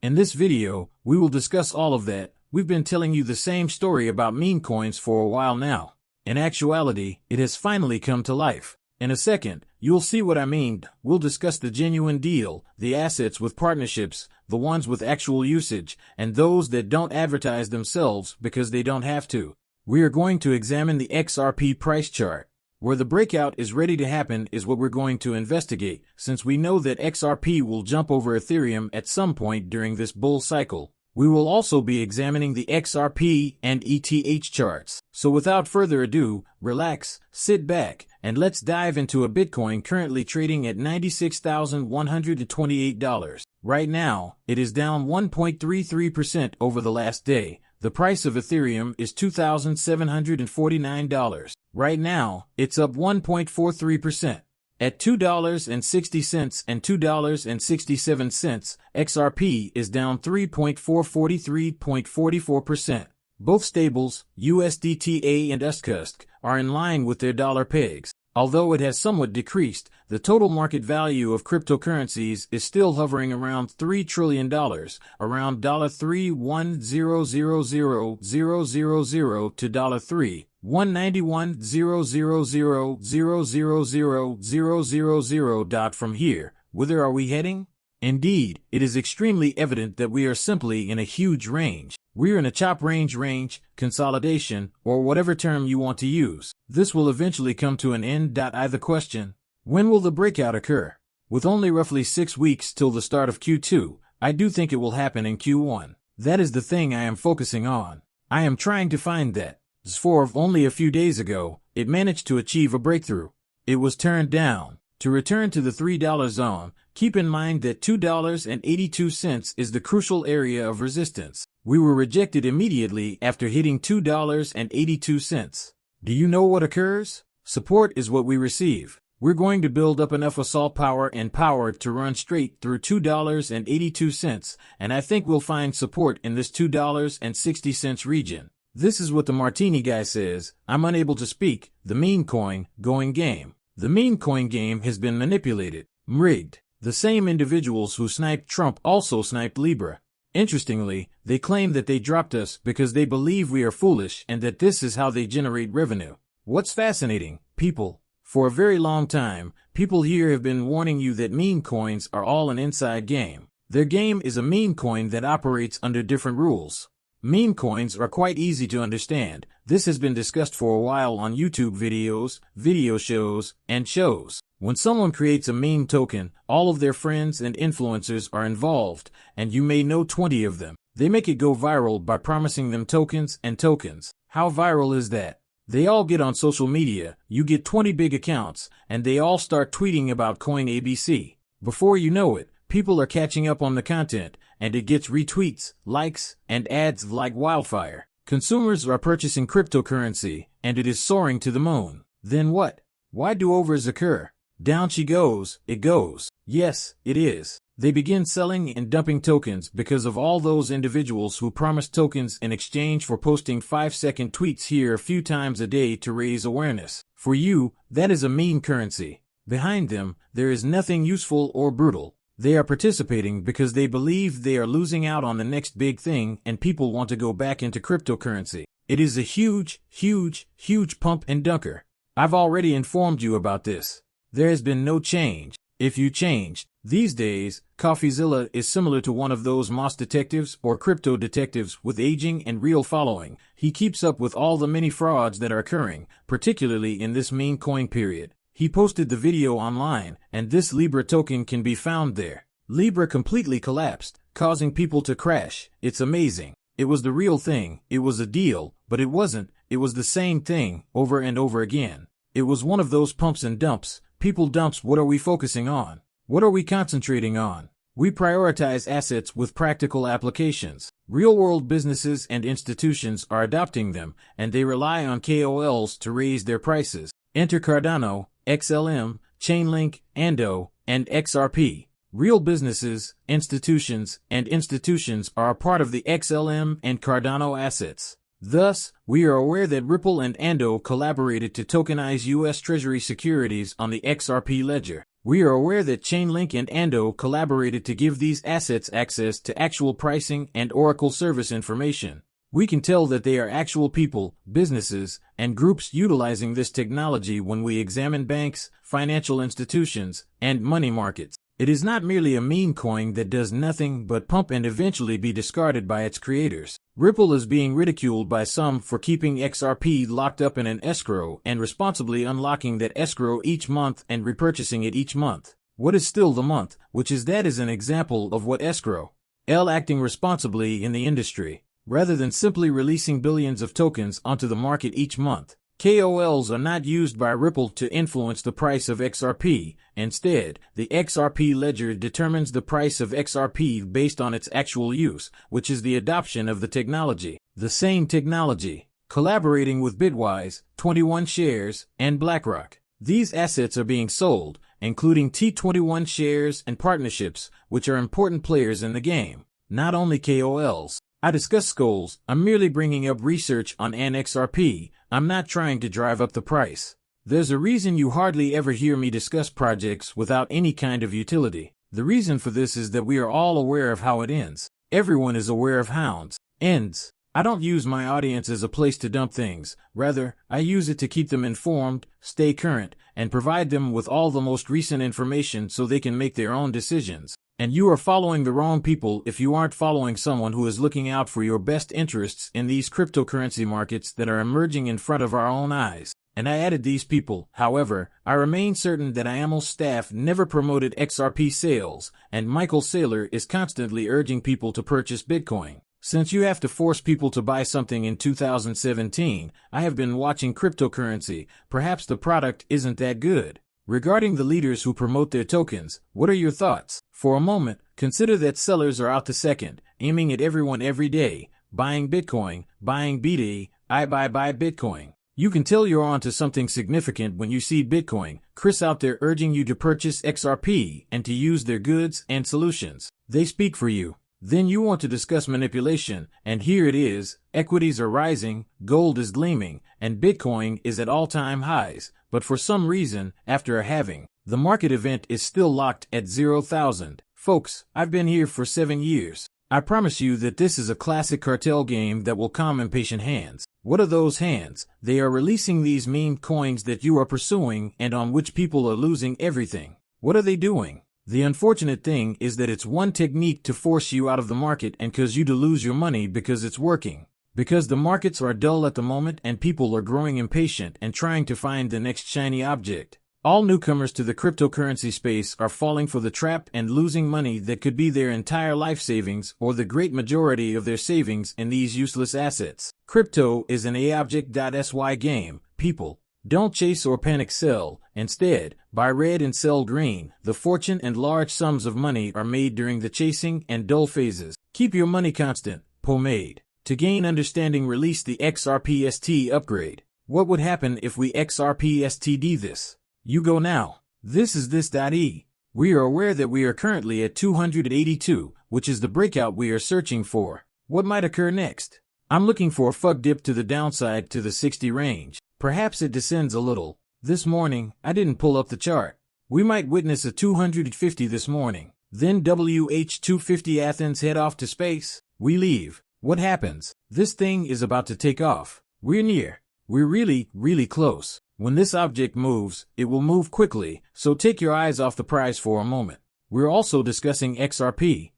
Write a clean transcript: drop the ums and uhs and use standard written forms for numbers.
In this video, we will discuss all of that. We've been telling you the same story about meme coins for a while now. In actuality, it has finally come to life. In a second, you'll see what I mean. We'll discuss the genuine deal, the assets with partnerships, the ones with actual usage, and those that don't advertise themselves because they don't have to. We are going to examine the XRP price chart. Where the breakout is ready to happen is what we're going to investigate, since we know that XRP will jump over Ethereum at some point during this bull cycle. We will also be examining the XRP and ETH charts. So without further ado, relax, sit back, and let's dive into a Bitcoin currently trading at $96,128. Right now, it is down 1.33% over the last day. The price of Ethereum is $2,749. Right now, it's up 1.43%. At $2.60 and $2.67, XRP is down 3.44%. Both stables, USDTA and USD, are in line with their dollar pegs. Although it has somewhat decreased, the total market value of cryptocurrencies is still hovering around $3 trillion, around $3,100,000 to $3,191,000,000,000. From here, whither are we heading? Indeed, it is extremely evident that we are simply in a huge range. We're in a chop range, consolidation, or whatever term you want to use. This will eventually come to an end. The question, when will the breakout occur? With only roughly 6 weeks till the start of Q2, I do think it will happen in Q1. That is the thing I am focusing on. I am trying to find that. For only a few days ago, it managed to achieve a breakthrough. It was turned down. To return to the $3 zone, keep in mind that $2.82 is the crucial area of resistance. We were rejected immediately after hitting $2.82. Do you know what occurs? Support is what we receive. We're going to build up enough assault power and power to run straight through $2.82, and I think we'll find support in this $2.60 region. This is what the Martini guy says. I'm unable to speak. The meme coin going game. The meme coin game has been manipulated, rigged. The same individuals who sniped Trump also sniped Libra. Interestingly, they claim that they dropped us because they believe we are foolish and that this is how they generate revenue. What's fascinating, people? For a very long time, people here have been warning you that meme coins are all an inside game. Their game is a meme coin that operates under different rules. Meme coins are quite easy to understand. This has been discussed for a while on YouTube videos, video shows, and shows. When someone creates a meme token, all of their friends and influencers are involved, and you may know 20 of them. They make it go viral by promising them tokens and tokens. How viral is that? They all get on social media, you get 20 big accounts, and they all start tweeting about Coin ABC. Before you know it, people are catching up on the content, and it gets retweets, likes, and ads like wildfire. Consumers are purchasing cryptocurrency, and it is soaring to the moon. Then what? Why do overs occur? Down she goes, it goes. Yes, it is. They begin selling and dumping tokens because of all those individuals who promise tokens in exchange for posting 5-second tweets here a few times a day to raise awareness. For you, that is a meme currency. Behind them, there is nothing useful or brutal. They are participating because they believe they are losing out on the next big thing and people want to go back into cryptocurrency. It is a huge pump and dunker. I've already informed you about this. There has been no change. If you changed, these days, CoffeeZilla is similar to one of those Moss detectives or crypto detectives with aging and real following. He keeps up with all the many frauds that are occurring, particularly in this meme coin period. He posted the video online, and this Libra token can be found there. Libra completely collapsed, causing people to crash. It's amazing. It was the real thing. It was a deal, but it wasn't. It was the same thing, over and over again. It was one of those pumps and dumps. People dumps. What are we focusing on? What are we concentrating on? We prioritize assets with practical applications. Real-world businesses and institutions are adopting them, and they rely on KOLs to raise their prices. Enter Cardano, XLM, Chainlink, Ando, and XRP. Real businesses, institutions, and institutions are a part of the XLM and Cardano assets. Thus, we are aware that Ripple and Ando collaborated to tokenize U.S. Treasury securities on the XRP ledger. We are aware that Chainlink and Ando collaborated to give these assets access to actual pricing and Oracle service information. We can tell that they are actual people, businesses, and groups utilizing this technology when we examine banks, financial institutions, and money markets. It is not merely a meme coin that does nothing but pump and eventually be discarded by its creators. Ripple is being ridiculed by some for keeping XRP locked up in an escrow and responsibly unlocking that escrow each month and repurchasing it each month. What is still the month, which is that is an example of what escrow L acting responsibly in the industry. Rather than simply releasing billions of tokens onto the market each month, KOLs are not used by Ripple to influence the price of XRP. Instead, the XRP ledger determines the price of XRP based on its actual use, which is the adoption of the technology. The same technology, collaborating with Bitwise, 21 Shares, and BlackRock. These assets are being sold, including T21 shares and partnerships, which are important players in the game, not only KOLs. I discuss goals. I'm merely bringing up research on an XRP. I'm not trying to drive up the price. There's a reason you hardly ever hear me discuss projects without any kind of utility. The reason for this is that we are all aware of how it ends. Everyone is aware of how ends. I don't use my audience as a place to dump things. Rather, I use it to keep them informed, stay current, and provide them with all the most recent information so they can make their own decisions. And you are following the wrong people if you aren't following someone who is looking out for your best interests in these cryptocurrency markets that are emerging in front of our own eyes. And I added these people. However, I remain certain that IAML's staff never promoted XRP sales, and Michael Saylor is constantly urging people to purchase Bitcoin. Since you have to force people to buy something in 2017, I have been watching cryptocurrency. Perhaps the product isn't that good. Regarding the leaders who promote their tokens, what are your thoughts? For a moment, consider that sellers are out to second, aiming at everyone every day, buying Bitcoin, buying BD, I buy Bitcoin. You can tell you're onto something significant when you see Bitcoin, Chris out there urging you to purchase XRP and to use their goods and solutions. They speak for you. Then you want to discuss manipulation, and here it is. Equities are rising, gold is gleaming, and Bitcoin is at all-time highs. But for some reason, after a halving, the market event is still locked at 0,000. Folks, I've been here for 7 years. I promise you that this is a classic cartel game that will calm impatient hands. What are those hands? They are releasing these meme coins that you are pursuing and on which people are losing everything. What are they doing? The unfortunate thing is that it's one technique to force you out of the market and cause you to lose your money because it's working. Because the markets are dull at the moment and people are growing impatient and trying to find the next shiny object. All newcomers to the cryptocurrency space are falling for the trap and losing money that could be their entire life savings or the great majority of their savings in these useless assets. Crypto is an AObject.sy game, people. Don't chase or panic sell. Instead, buy red and sell green. The fortune and large sums of money are made during the chasing and dull phases. Keep your money constant. Pomade. To gain understanding, release the XRPST upgrade. What would happen if we XRPSTD this? You go now. This is this.e. We are aware that we are currently at 282, which is the breakout we are searching for. What might occur next? I'm looking for a fuck dip to the downside to the 60 range. Perhaps it descends a little. This morning, I didn't pull up the chart. We might witness a 250 this morning. Then WH250 Athens head off to space. We leave. What happens? This thing is about to take off. We're near. We're really close. When this object moves, it will move quickly, so take your eyes off the prize for a moment. We're also discussing XRP.